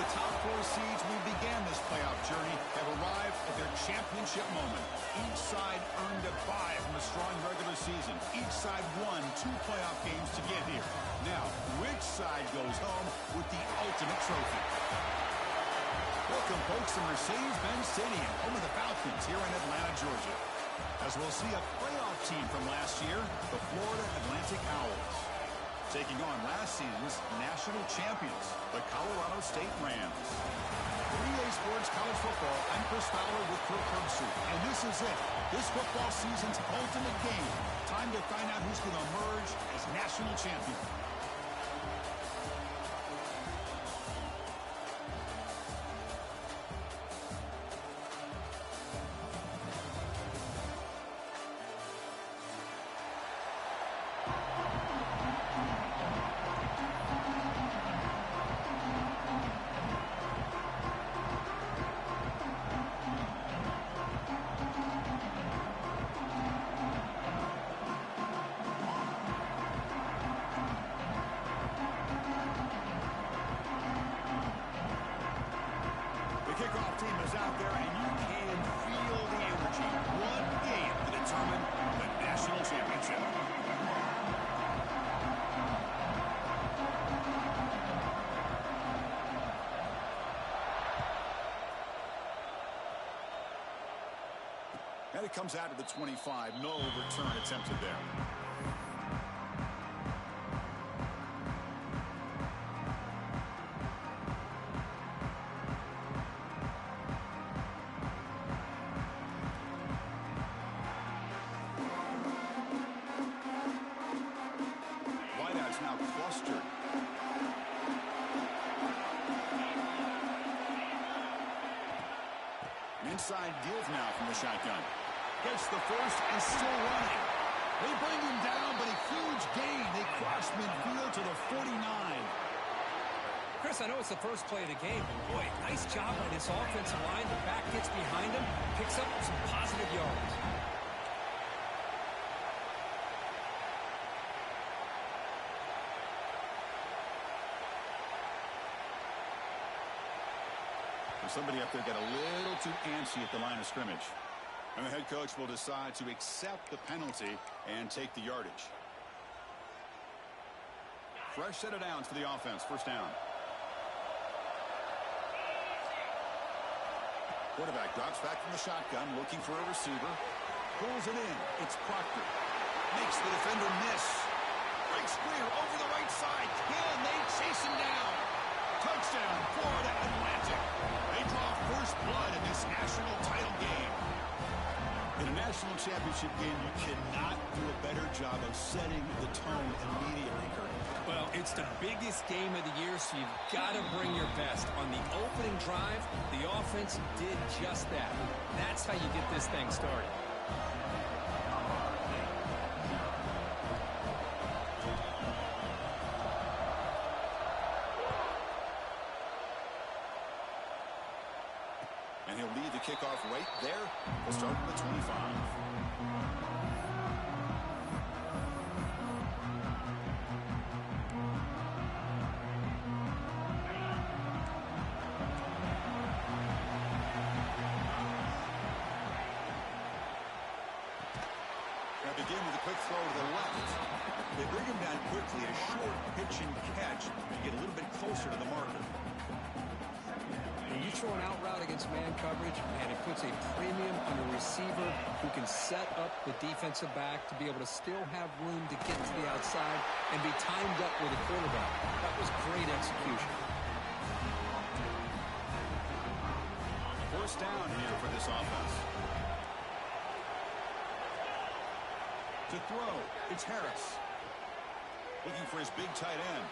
the top 4 seeds who began this playoff journey have arrived at their championship moment. Each side earned a bye from a strong regular season. Each side won 2 playoff games to get here. Now, which side goes home with the ultimate trophy? Welcome, folks, to Mercedes-Benz Stadium, home of the Falcons here in Atlanta, Georgia. As we'll see a playoff team from last year, the Florida Atlantic Owls, taking on last season's national champions, the Colorado State Rams. For EA Sports College Football, I'm Chris Fowler with Kirk Herbstreit, and this is it. This football season's ultimate game. Time to find out who's going to emerge as national champion. Kickoff team is out there, and you can feel the energy. One game to determine the national championship. And it comes out to the 25. No return attempted there. Now clustered. An inside deals now from the shotgun. Gets the first and still running. They bring him down, but a huge gain. They cross midfield to the 49. Chris, I know it's the first play of the game, but boy, nice job by this offensive line. The back gets behind him, picks up some positive yards. Somebody up there got a little too antsy at the line of scrimmage. And the head coach will decide to accept the penalty and take the yardage. Fresh set of downs for the offense. First down. Quarterback drops back from the shotgun, looking for a receiver. Pulls it in. It's Proctor. Makes the defender miss. Breaks clear over the right side. Can they chase him down? Touchdown, Florida Atlantic. They draw first blood in this national title game. In a national championship game, you cannot do a better job of setting the tone immediately, Kurt. Well, it's the biggest game of the year, so you've got to bring your best. On the opening drive, the offense did just that. That's how you get this thing started. And he'll lead the kickoff right there. We'll start from the 25. Now begin with a quick throw to the left. They bring him down quickly. A short pitch and catch to get a little bit closer to the marker. When you throw an out route against man coverage, and it puts a premium on a receiver who can set up the defensive back to be able to still have room to get to the outside and be timed up with a quarterback. That was great execution. First down here for this offense. To throw, it's Harris. Looking for his big tight end.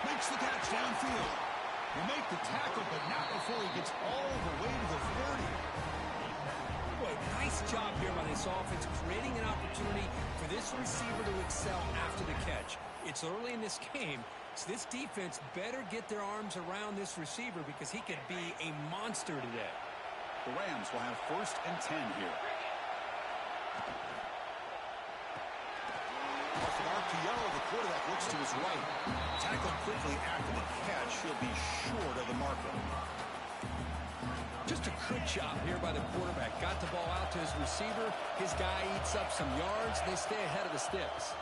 Makes the catch downfield. He'll make the tackle, but not before he gets all the way to the 30. Boy, nice job here by this offense, creating an opportunity for this receiver to excel after the catch. It's early in this game, so this defense better get their arms around this receiver because he could be a monster today. The Rams will have first and 10 here. Off an RPO, the quarterback looks to his right. Tackled quickly after the catch. He'll be short of the marker. Just a good job here by the quarterback. Got the ball out to his receiver. His guy eats up some yards. They stay ahead of the sticks.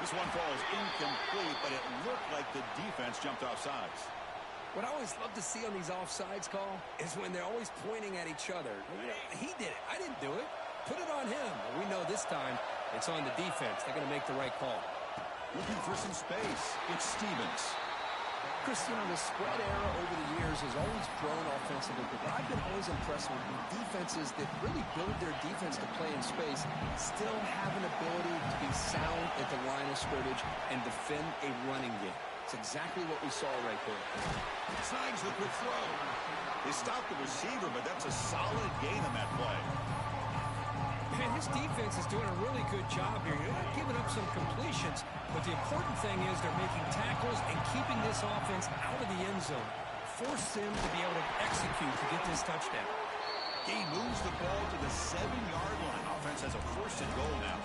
This one falls incomplete, but it looked like the defense jumped off sides. What I always love to see on these offsides call is when they're always pointing at each other. You know, he did it. I didn't do it. Put it on him. But we know this time it's on the defense. They're going to make the right call. Looking for some space. It's Stevens. Chris, you know, the spread era over the years has always grown offensively, but I've been always impressed with defenses that really build their defense to play in space, still have an ability to be sound at the line of scrimmage and defend a running game. It's exactly what we saw right there. Snags the quick throw. They stopped the receiver, but that's a solid gain on that play. Man, this defense is doing a really good job here. They're not giving up some completions, but the important thing is they're making tackles and keeping this offense out of the end zone. Force them to be able to execute to get this touchdown. He moves the ball to the 7-yard line. Offense has a first and goal now.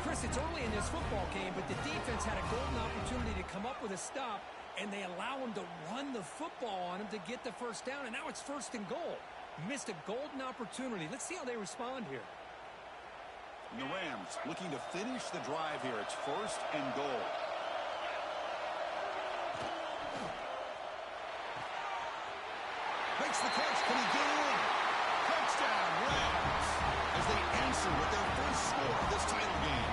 Chris, it's early in this football game, but the defense had a golden opportunity to come up with a stop, and they allow him to run the football on him to get the first down, and now it's first and goal. Missed a golden opportunity. Let's see how they respond here. And the Rams looking to finish the drive here. It's first and goal. Makes the catch. Can he get in? Touchdown, Rams, as they answer with their first score of this title game.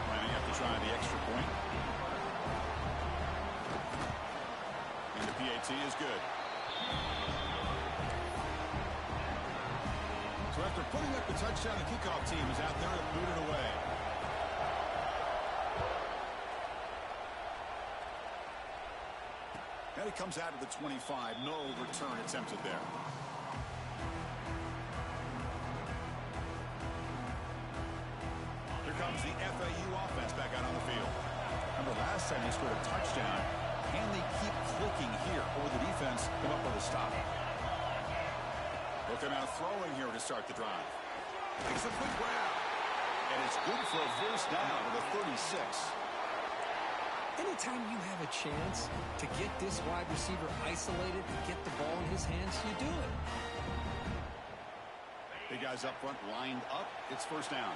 Lining up to try the extra point. And the PAT is good. So after putting up the touchdown, the kickoff team is out there to boot it away. Natty comes out of the 25. No return attempted there. Here comes the FAU offense back out on the field. Remember last time they scored a touchdown. Can they keep clicking here, or will the defense come up with a stop? Looking out throwing here to start the drive. Makes a quick grab. And it's good for a first down to the 36. Anytime you have a chance to get this wide receiver isolated and get the ball in his hands, you do it. Big guys up front lined up. It's first down.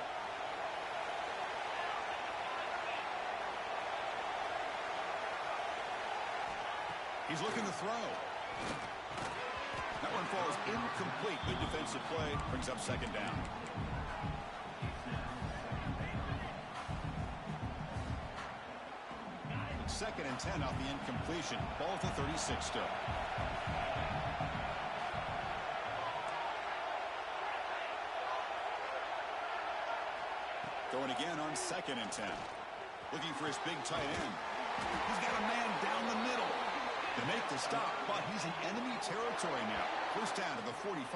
He's looking to throw. That one falls incomplete. Good defensive play. Brings up second down. Second and 10 off the incompletion. Ball to 36 still. Going again on second and 10. Looking for his big tight end. He's got a man down the middle. To make the stop, but he's in enemy territory now. First down to the 45.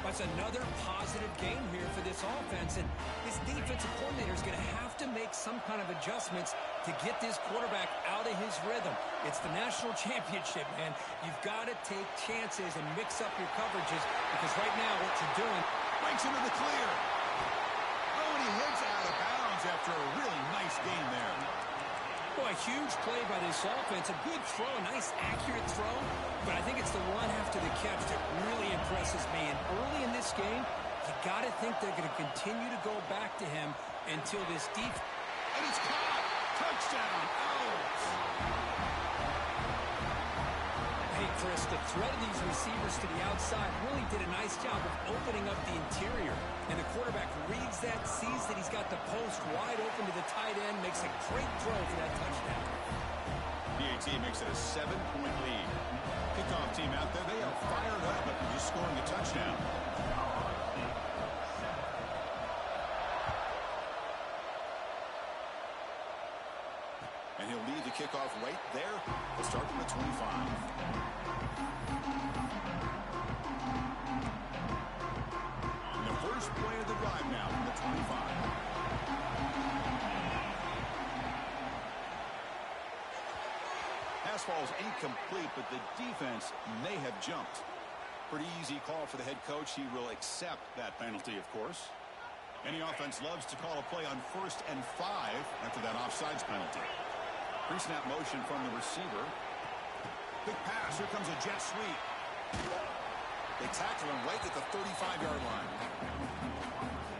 That's another positive game here for this offense, and this defensive coordinator is going to have to make some kind of adjustments to get this quarterback out of his rhythm. It's the national championship, man. You've got to take chances and mix up your coverages, because right now what you're doing breaks into the clear. Oh, and he hits out of bounds after a really nice game there. Boy, a huge play by this offense. A good throw, a nice accurate throw. But I think it's the one after the catch that really impresses me. And early in this game, you got to think they're going to continue to go back to him until this deep. And it's caught. Touchdown. Owls. Hey, Chris, the threat of these receivers to the outside really did a nice job of opening up the interior. And the quarterback reads that, sees that he's got the post wide open to the tight end, makes a great throw for that touchdown. PAT makes it a 7-point lead. Kickoff team out there, they are fired up after just scoring a touchdown. And he'll lead the kickoff right there. We'll start from the 25. First play of the drive now from the 25. Pass falls incomplete, but the defense may have jumped. Pretty easy call for the head coach. He will accept that penalty, of course. Any offense loves to call a play on 1st and 5 after that offsides penalty. Pre-snap motion from the receiver. Big pass. Here comes a jet sweep. They tackle him right at the 35-yard line.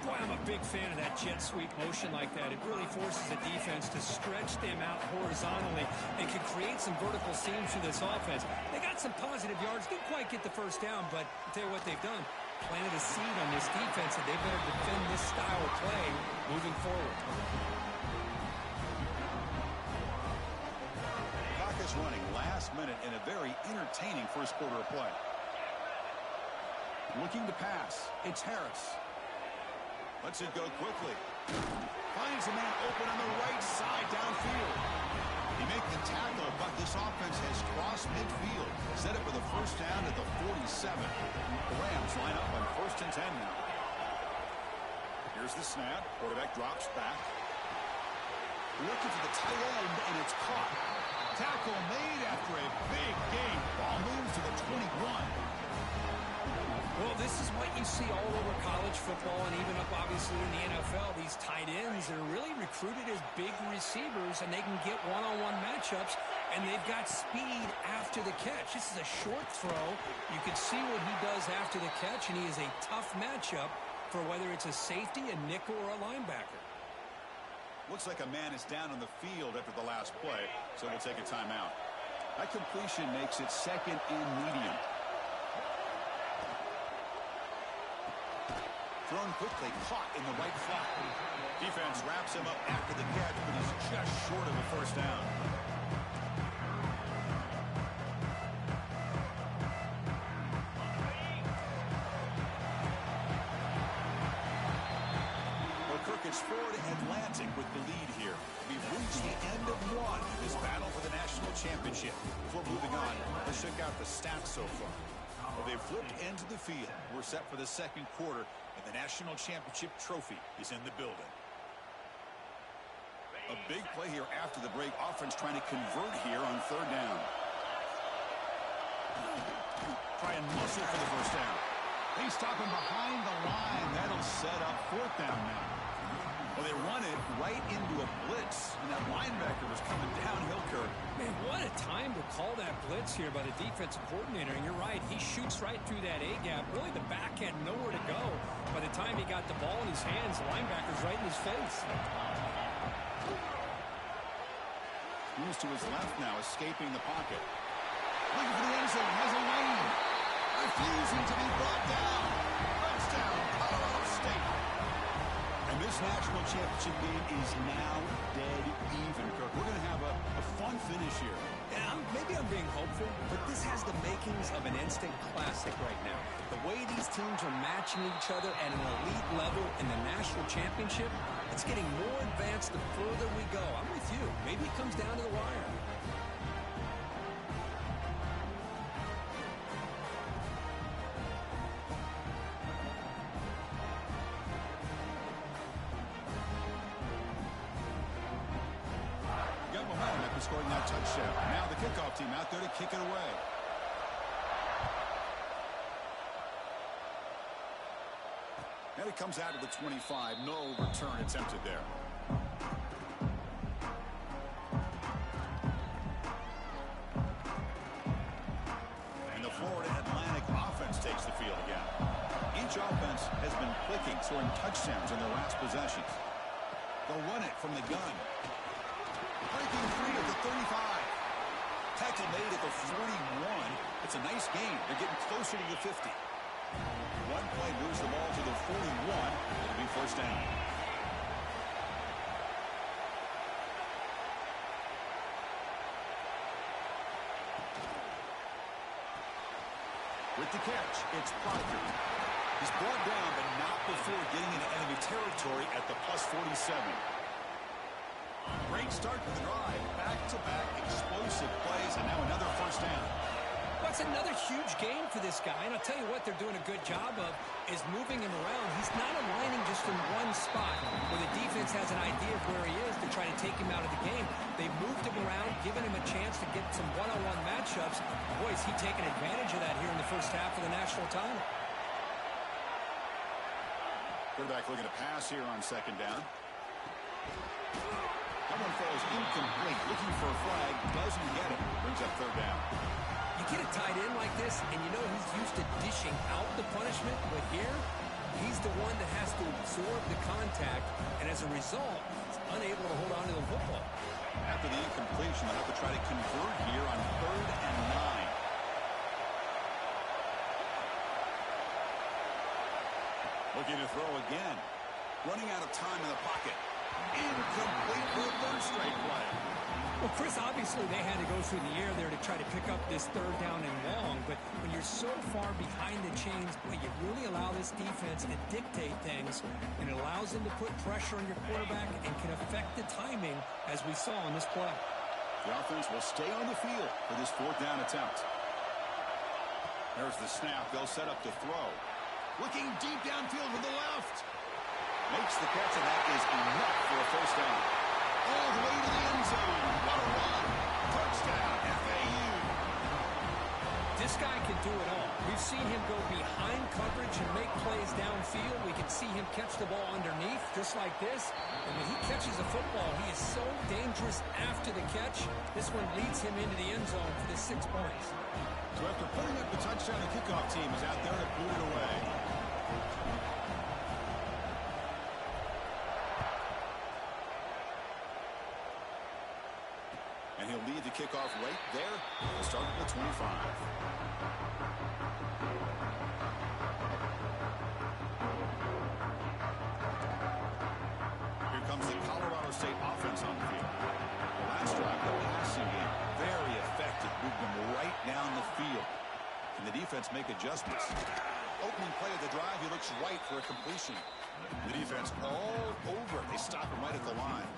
Boy, I'm a big fan of that jet sweep motion like that. It really forces the defense to stretch them out horizontally and can create some vertical seams for this offense. They got some positive yards. Didn't quite get the first down, but I'll tell you what they've done. Planted a seed on this defense, and they better defend this style of play moving forward. Clock is running last minute in a very entertaining first quarter of play. Looking to pass. It's Harris. Lets it go quickly. Finds a man open on the right side downfield. He made the tackle, but this offense has crossed midfield. Set it for the first down at the 47. The Rams line up on 1st and 10 now. Here's the snap. Quarterback drops back. Looking for the tight end, and it's caught. Tackle made after a big gain. Ball moves to the 21. Well, this is what you see all over college football and even up, obviously, in the NFL. These tight ends are really recruited as big receivers, and they can get one-on-one matchups, and they've got speed after the catch. This is a short throw. You can see what he does after the catch, and he is a tough matchup for whether it's a safety, a nickel, or a linebacker. Looks like a man is down on the field after the last play, so we'll take a timeout. That completion makes it 2nd and medium. Thrown quickly, caught in the right flat. Defense wraps him up after the catch, but he's just short of a first down. Well, Kirk, it's Florida Atlantic with the lead here. We've reached the end of one in this battle for the national championship. Before moving on, let's check out the stats so far. Well, they've flipped into the field. We're set for the second quarter, and the national championship trophy is in the building. A big play here after the break. Offense trying to convert here on 3rd down. Try and muscle for the first down. They stop him behind the line. That'll set up 4th down now. Well, they run it right into a blitz, and that linebacker was coming downhill, Kirk. Man, what a time to call that blitz here by the defensive coordinator. And you're right, he shoots right through that A-gap. Really, the back had nowhere to go. By the time he got the ball in his hands, the linebacker's right in his face. Moves to his left now, escaping the pocket. Looking for the end zone, has a lane. Refusing to be brought down. Touchdown, Colorado State. And this national championship game is now dead even, Kirk. We're going to have a fun finish here. Yeah, maybe I'm being hopeful, but this has the makings of an instant classic right now. The way these teams are matching each other at an elite level in the national championship, it's getting more advanced the further we go. I'm with you. Maybe it comes down to the wire. Scoring that touchdown. Now the kickoff team out there to kick it away. And it comes out to the 25. No return attempted there. And the Florida Atlantic offense takes the field again. Each offense has been clicking, scoring touchdowns in their last possessions. They'll run it from the gun. Breaking free at the 35. Tackle made at the 41. It's a nice gain. They're getting closer to the 50. One play moves the ball to the 41. It'll be first down. With the catch, it's Parker. He's brought down, but not before getting into enemy territory at the plus 47. Great start to the drive. Back-to-back explosive plays, and now another first down. That's another huge game for this guy. And I'll tell you what they're doing a good job of is moving him around. He's not aligning just in one spot where the defense has an idea of where he is to try to take him out of the game. They've moved him around, given him a chance to get some one-on-one matchups. Boy, is he taking advantage of that here in the first half of the national title. Quarterback looking to pass here on second down. That one falls incomplete. Looking for a flag. Doesn't get it. Brings up third down. You get a tight end like this, and you know he's used to dishing out the punishment, but here, he's the one that has to absorb the contact, and as a result, he's unable to hold on to the football. After the incompletion, they'll have to try to convert here on 3rd and 9. Looking to throw again. Running out of time in the pocket. Incomplete for a 3rd straight play. Well, Chris, obviously they had to go through the air there to try to pick up this 3rd down and long, but when you're so far behind the chains, boy, you really allow this defense to dictate things, and it allows them to put pressure on your quarterback and can affect the timing, as we saw in this play. The offense will stay on the field for this 4th down attempt. There's the snap. They'll set up to throw. Looking deep downfield to the left. Makes the catch, and that is enough for a 1st down. All the way to the end zone. What a run. Touchdown, FAU. This guy can do it all. We've seen him go behind coverage and make plays downfield. We can see him catch the ball underneath, just like this. And when he catches a football, he is so dangerous after the catch. This one leads him into the end zone for the 6 points. So after putting up the touchdown, the kickoff team is out there to boot it away. And he'll lead the kickoff right there. We'll start at the 25. Here comes the Colorado State offense on the field. The last drive, the passing game, very effective. Moved them right down the field. Can the defense make adjustments? Opening play of the drive, he looks right for a completion. The defense all over it. They stop him right at the line.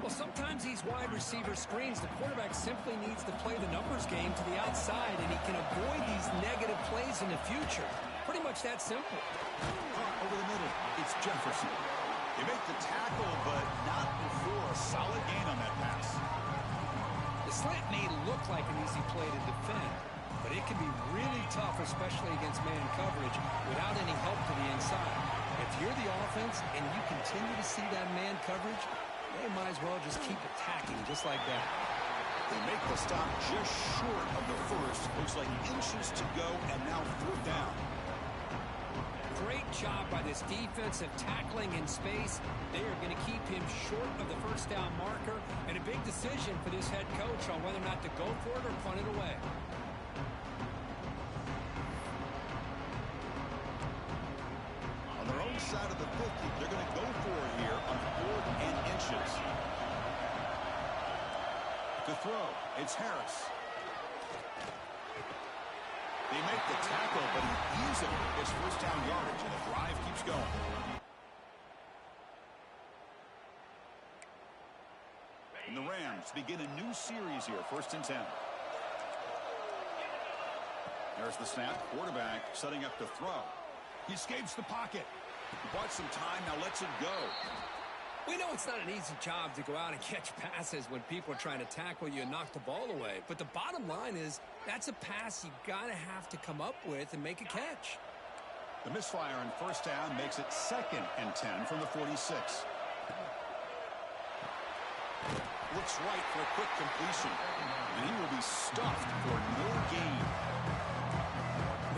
Well, sometimes these wide receiver screens, the quarterback simply needs to play the numbers game to the outside, and he can avoid these negative plays in the future. Pretty much that simple. Over the middle, it's Jefferson. They make the tackle, but not before a solid gain on that pass. The slant may look like an easy play to defend, but it can be really tough, especially against man coverage, without any help to the inside. If you're the offense and you continue to see that man coverage, they might as well just keep attacking just like that. They make the stop just short of the first. Looks like inches to go, and now 4th down. Great job by this defensive tackling in space. They are going to keep him short of the 1st down marker, and a big decision for this head coach on whether or not to go for it or punt it away. On their own side of the 50, they're going to go for it here on 4th and inches. To throw, it's Harris. They make the tackle, but he easily gets 1st down yardage, and the drive keeps going. And the Rams begin a new series here, 1st and 10. There's the snap. Quarterback setting up to throw. He escapes the pocket. He bought some time, now lets it go. We know it's not an easy job to go out and catch passes when people are trying to tackle you and knock the ball away. But the bottom line is that's a pass you got to have to come up with and make a catch. The misfire on 1st down makes it 2nd and 10 from the 46. Looks right for a quick completion. And he will be stuffed for no gain.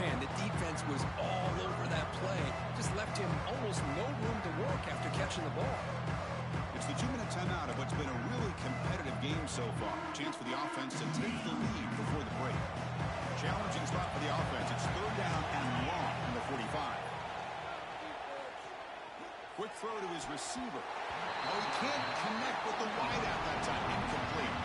Man, the defense was all over that play. Just left him almost no room to work after catching the ball. It's the 2-minute timeout of what's been a really competitive game so far. Chance for the offense to take the lead before the break. Challenging spot for the offense. It's 3rd down and long from the 45. Quick throw to his receiver. Oh, he can't connect with the wideout that time. Incomplete.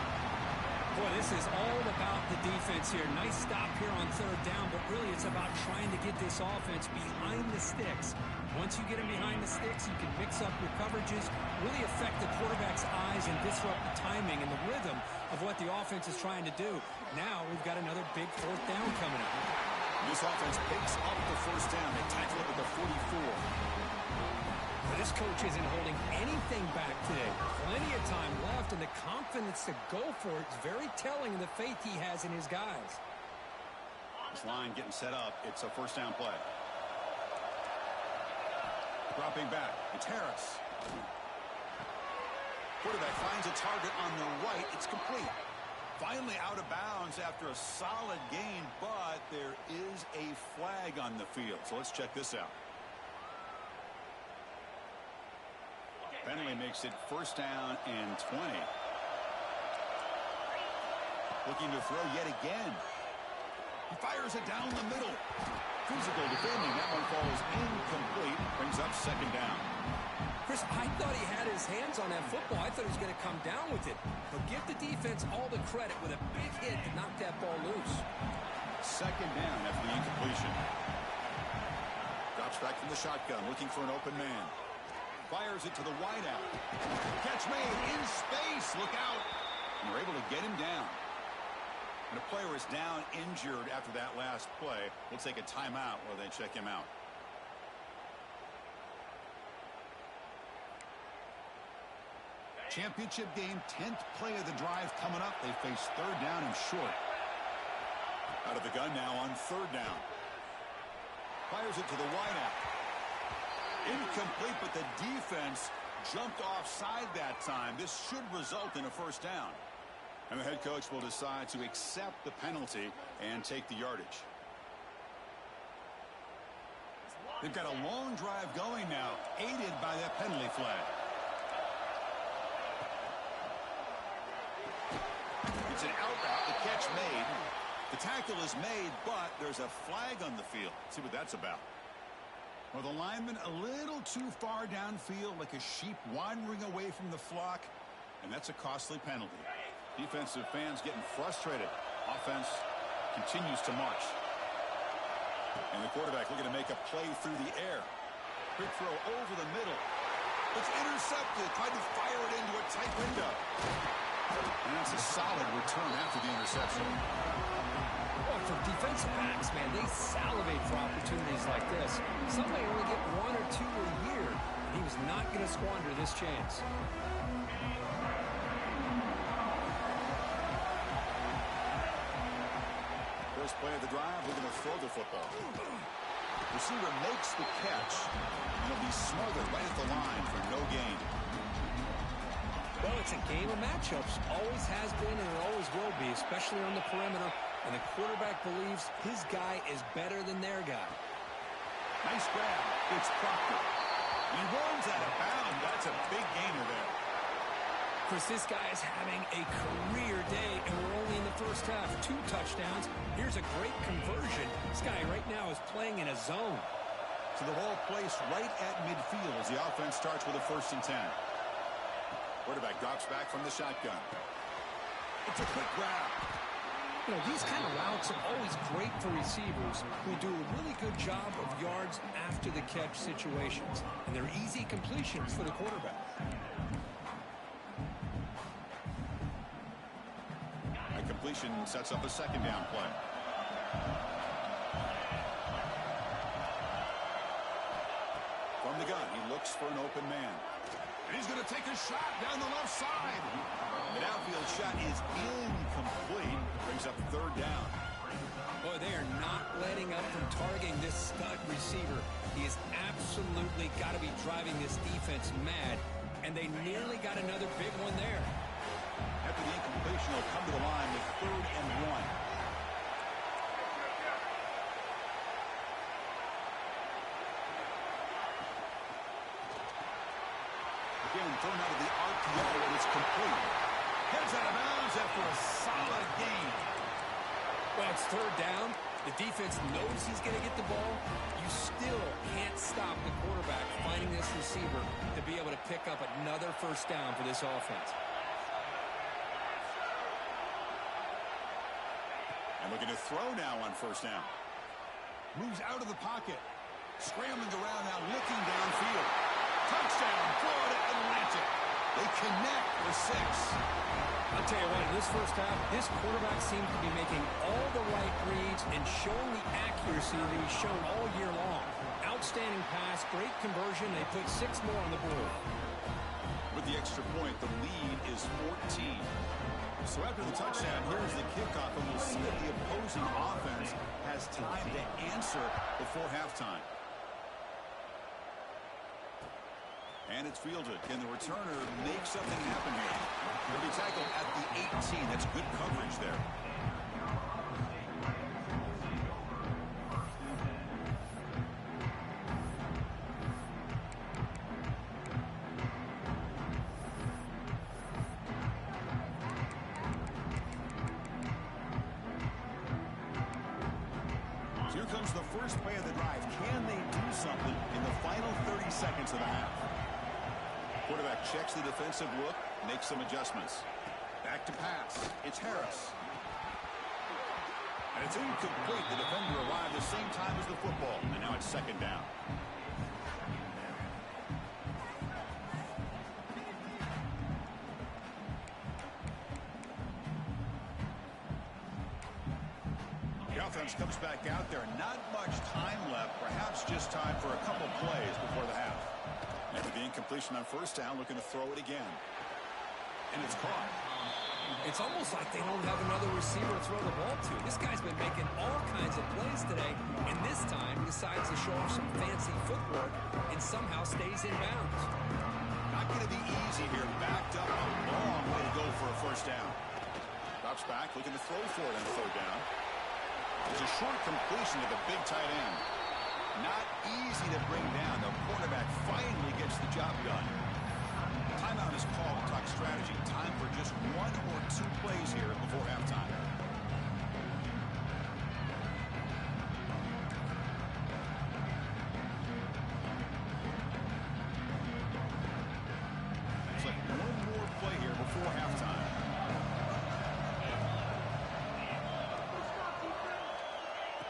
Boy, this is all about the defense here. Nice stop here on 3rd down, but really it's about trying to get this offense behind the sticks. Once you get them behind the sticks, you can mix up your coverages, really affect the quarterback's eyes and disrupt the timing and the rhythm of what the offense is trying to do. Now we've got another big 4th down coming up. This offense picks up the 1st down. They tackle it at the 44. This coach isn't holding anything back today. Plenty of time left, and the confidence to go for it is very telling of the faith he has in his guys. This line getting set up. It's a 1st down play. Dropping back. It's Harris. Quarterback finds a target on the right. It's complete. Finally out of bounds after a solid gain, but there is a flag on the field. So let's check this out. Penalty makes it first down and 20. Looking to throw yet again. He fires it down the middle. Physical defending. That one falls incomplete. Brings up second down. Chris, I thought he had his hands on that football. I thought he was going to come down with it. But give the defense all the credit with a big hit to knock that ball loose. Second down after the incompletion. Drops back from the shotgun, looking for an open man. Fires it to the wideout. Catch made in space. Look out. And they're able to get him down. And a player is down injured after that last play. We'll take a timeout while they check him out. Championship game, 10th play of the drive coming up. They face third down and short. Out of the gun now on third down. Fires it to the wideout. Incomplete, but the defense jumped offside that time. This should result in a first down. And the head coach will decide to accept the penalty and take the yardage. They've got a long drive going now, aided by that penalty flag. It's an out route, the catch made. The tackle is made, but there's a flag on the field. Let's see what that's about. Well, the lineman a little too far downfield, like a sheep wandering away from the flock, and that's a costly penalty. Defensive fans getting frustrated. Offense continues to march. And the quarterback looking to make a play through the air. Quick throw over the middle. It's intercepted. Tried to fire it into a tight window. And that's a solid return after the interception. Well, for defensive backs, man, they salivate for opportunities like this. Some may only get one or two a year. He was not going to squander this chance. First play of the drive, we're going to throw the football. Receiver makes the catch. He'll be smothered right at the line for no gain. Well, it's a game of matchups. Always has been and it always will be, especially on the perimeter. And the quarterback believes his guy is better than their guy. Nice grab. It's Proctor. He runs out of bounds. That's a big gainer there. Chris, this guy is having a career day, and we're only in the first half. 2 touchdowns. Here's a great conversion. This guy right now is playing in a zone. So the ball placed right at midfield as the offense starts with a 1st and 10. Quarterback drops back from the shotgun. It's a quick grab. You know, these kind of routes are always great for receivers who do a really good job of yards after the catch situations. And they're easy completions for the quarterback. A completion sets up a 2nd down play. From the gun, he looks for an open man. And he's going to take a shot down the left side. The downfield shot is incomplete. Brings up 3rd down. Boy, they are not letting up from targeting this stud receiver. He has absolutely got to be driving this defense mad. And they nearly got another big one there. After the incompletion, he'll come to the line with 3rd and 1. Again, thrown out of the RPO, and it's complete. Heads out of bounds after a solid gain. Well, it's 3rd down. The defense knows he's going to get the ball. You still can't stop the quarterback finding this receiver to be able to pick up another 1st down for this offense. And looking to throw now on 1st down. Moves out of the pocket. Scrambling around now, looking downfield. Touchdown, Florida Atlantic. They connect for 6. I'll tell you what, in this first half, this quarterback seems to be making all the right reads and showing the accuracy that he's shown all year long. Outstanding pass, great conversion. They put 6 more on the board. With the extra point, the lead is 14. So after the touchdown, here's the kickoff, and we'll see if the opposing offense has time to answer before halftime. And it's fielded. Can the returner make something happen here? He'll be tackled at the 18. That's good coverage there. Here comes the first play of the drive. Can they do something in the final 30 seconds of the half? Quarterback checks the defensive look, makes some adjustments. Back to pass. It's Harris. And it's incomplete. The defender arrived the same time as the football. And now it's second down. The offense comes back out there. Not much time left. Perhaps just time for a couple plays before the half. After the incompletion on first down, looking to throw it again. And it's caught. It's almost like they don't have another receiver to throw the ball to. This guy's been making all kinds of plays today, and this time decides to show off some fancy footwork and somehow stays in bounds. Not going to be easy here. Backed up a long way to go for a first down. Drops back, looking to throw for it on third down. It's a short completion to the big tight end. Not easy to bring down. The quarterback finally gets the job done. Timeout is called to talk strategy. Time for just one or two plays here before halftime. It's like one more play here before halftime.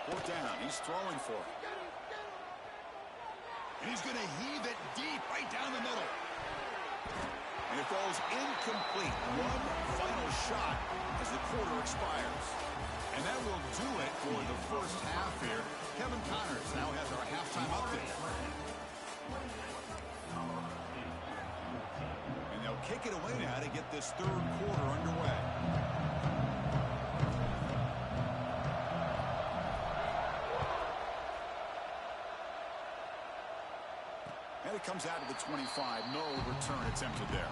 Fourth down. He's throwing for it. And he's going to heave it deep right down the middle. And it falls incomplete. One final shot as the quarter expires. And that will do it for the first half here. Kevin Connors now has our halftime update. And they'll kick it away now to get this third quarter underway. And it comes out of the 25. No return attempted there.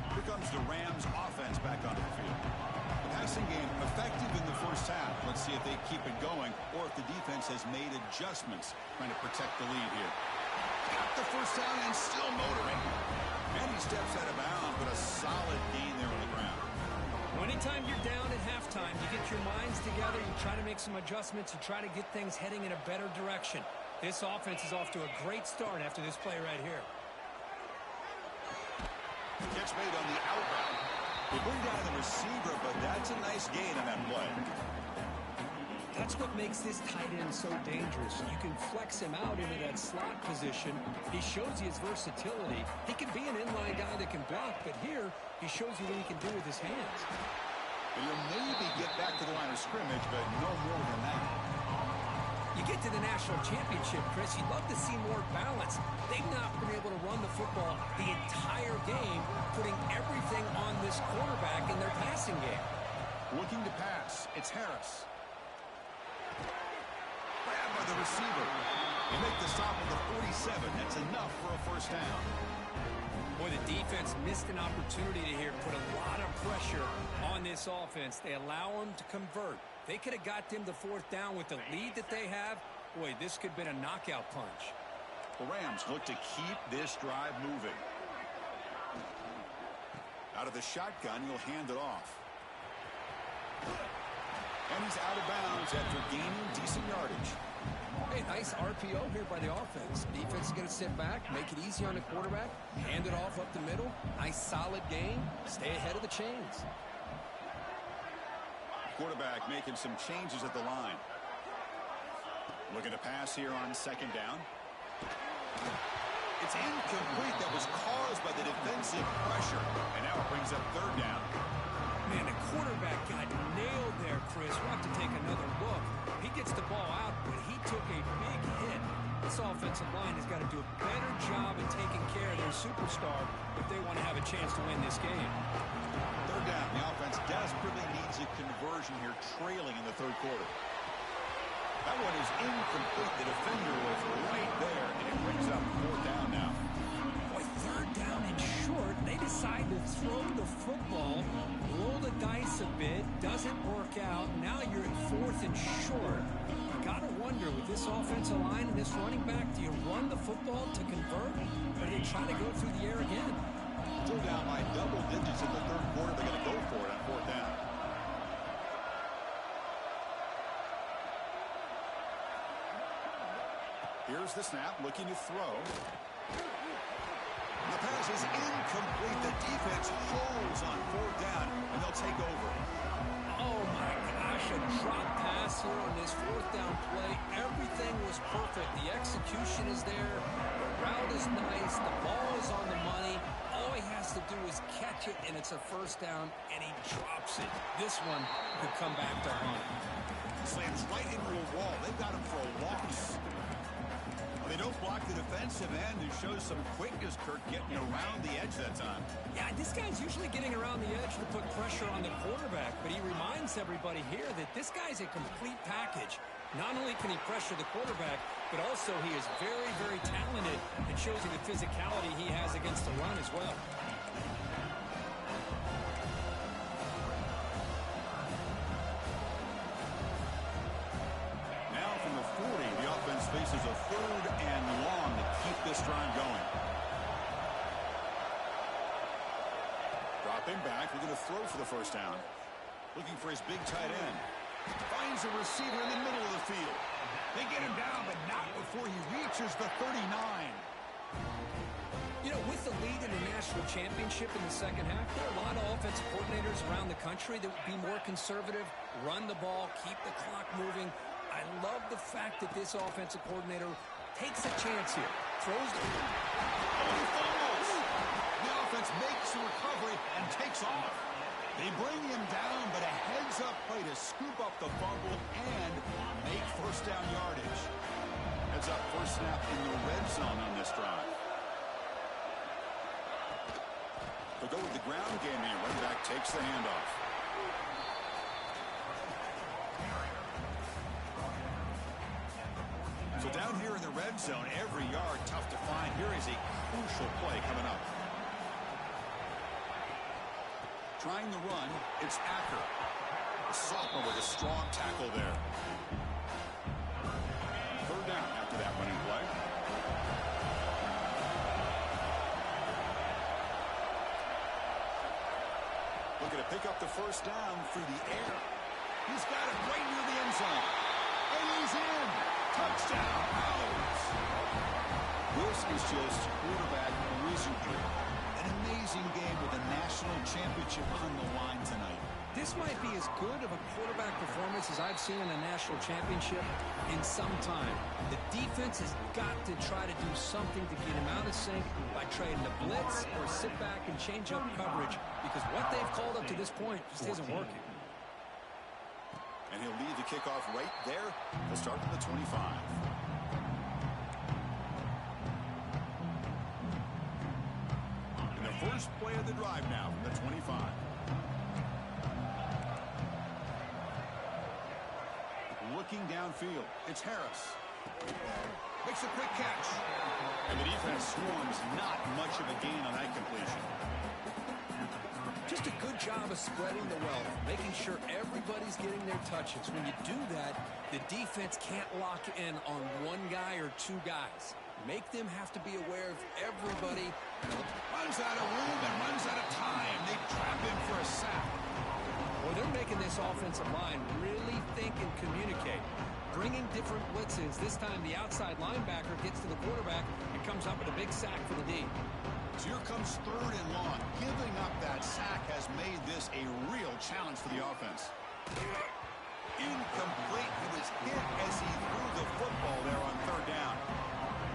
Here comes the Rams offense back onto the field. The passing game effective in the first half. Let's see if they keep it going or if the defense has made adjustments trying to protect the lead here. Got the first down and still motoring. And he steps out of bounds, but a solid gain there on the ground. Anytime you're down at halftime, you get your minds together, you try to make some adjustments, you try to get things heading in a better direction. This offense is off to a great start after this play right here. Catch made on the outbound. They bring down the receiver, but that's a nice gain on that play. That's what makes this tight end so dangerous. You can flex him out into that slot position. He shows you his versatility. He can be an inline guy that can block, but here he shows you what he can do with his hands. And he'll maybe get back to the line of scrimmage, but no more than that. You get to the national championship, Chris, you'd love to see more balance. They've not been able to run the football the entire game, putting everything on this quarterback in their passing game. Looking to pass. It's Harris. Grabbed by the receiver. They make the stop at the 47. That's enough for a first down. Boy, the defense missed an opportunity to here put a lot of pressure on this offense. They allow them to convert. They could have got them to fourth down with the lead that they have. Boy, this could have been a knockout punch. The Rams look to keep this drive moving. Out of the shotgun, he'll hand it off. And he's out of bounds after gaining decent yardage. Hey, nice RPO here by the offense. Defense is going to sit back, make it easy on the quarterback, hand it off up the middle. Nice solid game. Stay ahead of the chains. Quarterback making some changes at the line. Looking to pass here on second down. It's incomplete. That was caused by the defensive pressure. And now it brings up third down. Man, the quarterback got nailed there, Chris. We'll have to take another look. He gets the ball out, but he took a big hit. This offensive line has got to do a better job of taking care of their superstar if they want to have a chance to win this game. Third down. The offense desperately needs a conversion here, trailing in the third quarter. That one is incomplete. The defender was right there, and it brings up 4th down now. Boy, 3rd down and short. They decide to throw the football, roll the dice a bit, doesn't work out. Now you're at 4th and short. You got to wonder, with this offensive line and this running back, do you run the football to convert, or do you try to go through the air again? Still down by double digits in the 3rd quarter. They're going to go for it on 4th down. Here's the snap, looking to throw. The pass is incomplete. The defense holds on 4th down, and they'll take over. Oh, my gosh, a drop pass here on this 4th down play. Everything was perfect. The execution is there. The route is nice. The ball is on the money. All he has to do is catch it, and it's a 1st down, and he drops it. This one could come back to haunt him. Slams right into a wall. They've got him for a loss. They don't block the defensive end, who shows some quickness, Kirk, getting around the edge that time. Yeah, this guy's usually getting around the edge to put pressure on the quarterback, but he reminds everybody here that this guy's a complete package. Not only can he pressure the quarterback, but also he is very, very talented. It shows you the physicality he has against the run as well. Faces a 3rd and long to keep this drive going. Dropping back, looking to throw for the 1st down. Looking for his big tight end. Finds a receiver in the middle of the field. They get him down, but not before he reaches the 39. You know, with the lead in the national championship in the 2nd half, there are a lot of offensive coordinators around the country that would be more conservative, run the ball, keep the clock moving. I love the fact that this offensive coordinator takes a chance here. Throws the... Oh, he fumbles! The offense makes the recovery and takes off. They bring him down, but a heads-up play to scoop up the fumble and make 1st down yardage. Heads-up, 1st snap in the red zone on this drive. They'll go with the ground game here. Running back takes the handoff. So down here in the red zone, every yard tough to find. Here is a crucial play coming up. Trying the run, it's Acker. The sophomore with a strong tackle there. 3rd down after that running play. Looking to pick up the 1st down through the air. He's got it right near the end zone. And he's in. Touchdown, Owls. This is just quarterback wizardry. An amazing game with a national championship on the line tonight. This might be as good of a quarterback performance as I've seen in a national championship in some time. The defense has got to try to do something to get him out of sync by trading the blitz or sit back and change up coverage, because what they've called up to this point just isn't working. And he'll lead the kickoff right there. He'll start from the 25. And the first play of the drive now from the 25. Looking downfield, it's Harris. Makes a quick catch. And the defense swarms, not much of a gain on that completion. Just a good job of spreading the wealth, making sure everybody's getting their touches. When you do that, the defense can't lock in on one guy or 2 guys. Make them have to be aware of everybody. Runs out of room and runs out of time. They trap him for a sack. Well, they're making this offensive line really think and communicate. Bringing different blitzes. This time the outside linebacker gets to the quarterback and comes up with a big sack for the D. So here comes 3rd and long. Giving up that sack has made this a real challenge for the offense. Incomplete. He was hit as he threw the football there on 3rd down.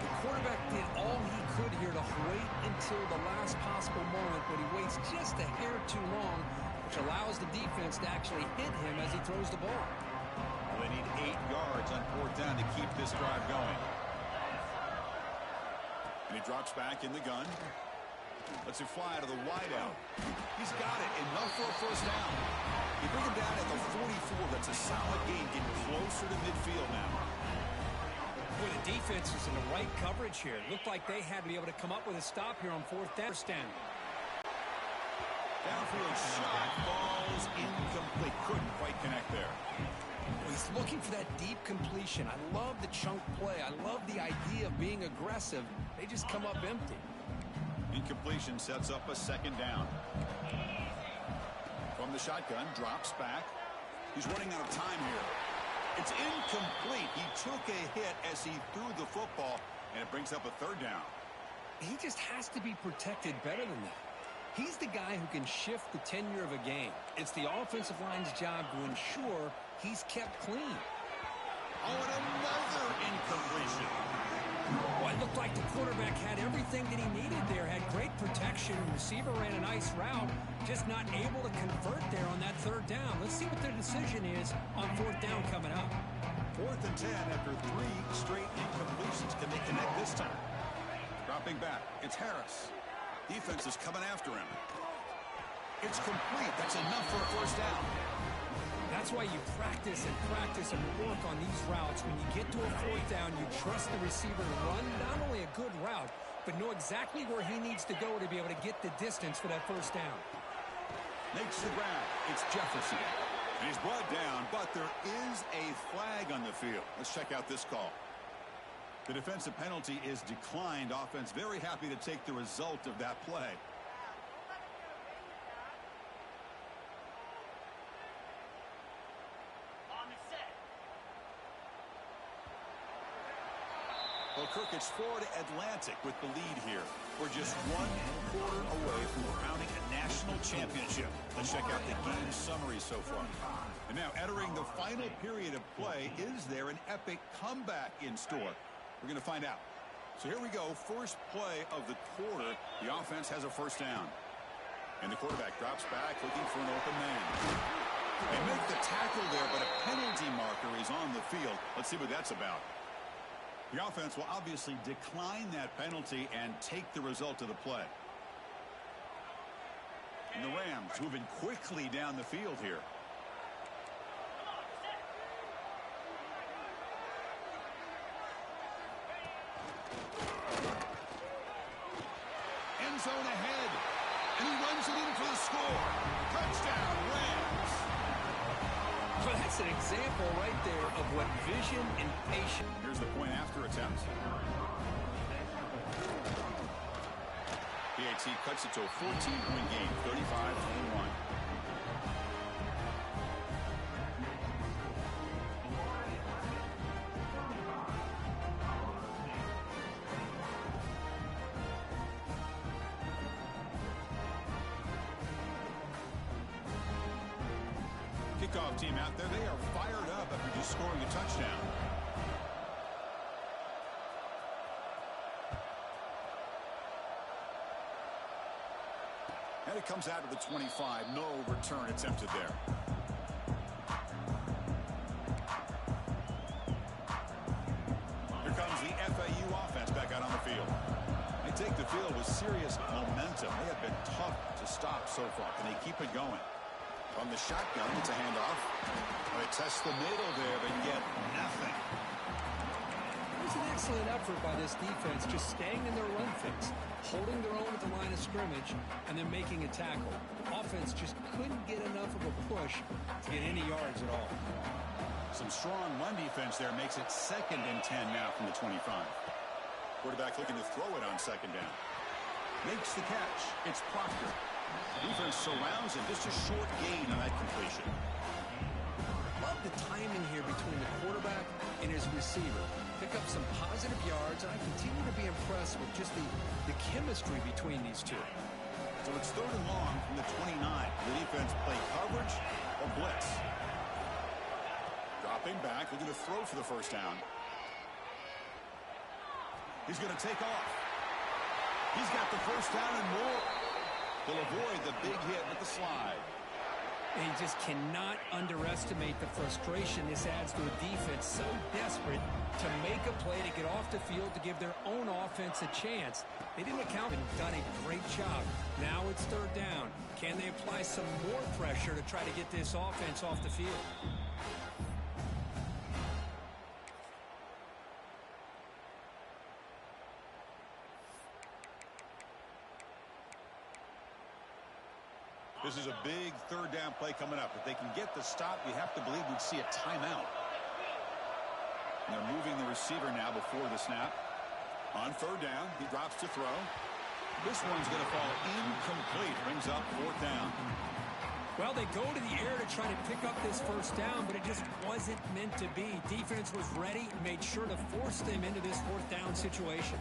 The quarterback did all he could here to wait until the last possible moment, but he waits just a hair too long, which allows the defense to actually hit him as he throws the ball. Well, they need 8 yards on 4th down to keep this drive going. And he drops back in the gun. Lets it fly to the wideout. He's got it. Enough for a 1st down. You bring him down at the 44. That's a solid gain, getting closer to midfield now. Boy, the defense is in the right coverage here. Looked like they had to be able to come up with a stop here on fourth down. Downfield shot falls incomplete. Couldn't quite connect there. Well, he's looking for that deep completion. I love the chunk play. I love the idea of being aggressive. They just come up empty. Incompletion sets up a second down. From the shotgun, drops back. He's running out of time here. It's incomplete. He took a hit as he threw the football, and it brings up a third down. He just has to be protected better than that. He's the guy who can shift the tenure of a game. It's the offensive line's job to ensure he's kept clean. Oh, and another incompletion. Well, it looked like the quarterback had everything that he needed there. Had great protection. The receiver ran a nice route. Just not able to convert there on that third down. Let's see what their decision is on fourth down coming up. 4th and 10 after 3 straight incompletions. Can they connect this time? Dropping back. It's Harris. Defense is coming after him. It's complete. That's enough for a first down. That's why you practice and work on these routes. When you get to a fourth down, you trust the receiver to run not only a good route, but know exactly where he needs to go to be able to get the distance for that first down. Makes the grab. It's Jefferson. And he's brought down, but there is a flag on the field. Let's check out this call. The defensive penalty is declined. Offense very happy to take the result of that play. Well, Kirk, it's Florida Atlantic with the lead here. We're just 1 quarter away from crowning a national championship. Let's check out the game summary so far. And now, entering the final period of play, is there an epic comeback in store? We're going to find out. So here we go. First play of the quarter. The offense has a first down. And the quarterback drops back looking for an open man. They make the tackle there, but a penalty marker is on the field. Let's see what that's about. The offense will obviously decline that penalty and take the result of the play. And the Rams moving quickly down the field here. End zone ahead. And he runs it in for the score. Touchdown, Rams. Well, that's an example right there of what vision and patience. Here's the point after attempt. PAT cuts it to a 14-point game, 35-21. Kickoff team out there, they are fired up after just scoring a touchdown. And it comes out of the 25. No return attempted there. Here comes the FAU offense back out on the field. They take the field with serious momentum. They have been tough to stop so far. Can they keep it going? From the shotgun, it's a handoff. They test the middle there, but get nothing. It was an excellent effort by this defense, just staying in their run fix, holding their own at the line of scrimmage, and then making a tackle. Offense just couldn't get enough of a push to get any yards at all. Some strong run defense there makes it 2nd and 10 now from the 25. Quarterback looking to throw it on 2nd down. Makes the catch. It's Proctor. Defense surrounds him. Just a short gain on that completion. Love the timing here between the quarterback and his receiver. Pick up some positive yards, and I continue to be impressed with just the chemistry between these two. So it's 3rd and long from the 29. The defense play coverage or blitz. Dropping back, looking to throw for the first down. He's going to take off. He's got the first down and more. They'll avoid the big hit with the slide. And you just cannot underestimate the frustration this adds to a defense so desperate to make a play to get off the field to give their own offense a chance. They didn't account and done a great job. Now it's third down. Can they apply some more pressure to try to get this offense off the field? This is a big third down play coming up. If they can get the stop, you have to believe we'd see a timeout. And they're moving the receiver now before the snap. On third down, he drops to throw. This one's going to fall incomplete. Brings up fourth down. Well, they go to the air to try to pick up this first down, but it just wasn't meant to be. Defense was ready, made sure to force them into this fourth down situation.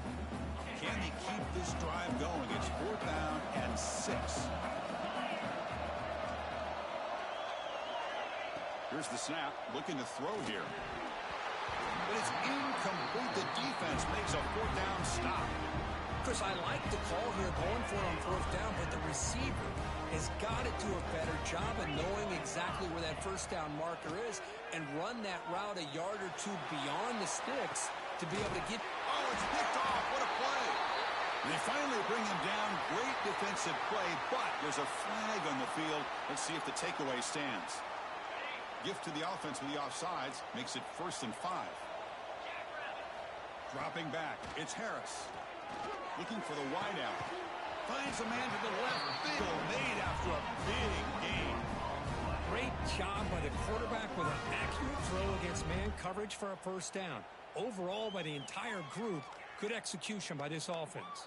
Can they keep this drive going? It's fourth down and 6. Here's the snap, looking to throw here. But it's incomplete. The defense makes a fourth down stop. Chris, I like the call here going for it on fourth down, but the receiver has got to do a better job of knowing exactly where that first down marker is and run that route a yard or two beyond the sticks to be able to get... Oh, it's picked off. What a play. And they finally bring him down. Great defensive play, but there's a flag on the field. Let's see if the takeaway stands. Gift to the offense with the offsides makes it 1st and 5. Dropping back, it's Harris. Looking for the wideout. Finds a man to the left. Field made after a big gain. Great job by the quarterback with an accurate throw against man coverage for a first down. Overall, by the entire group, good execution by this offense.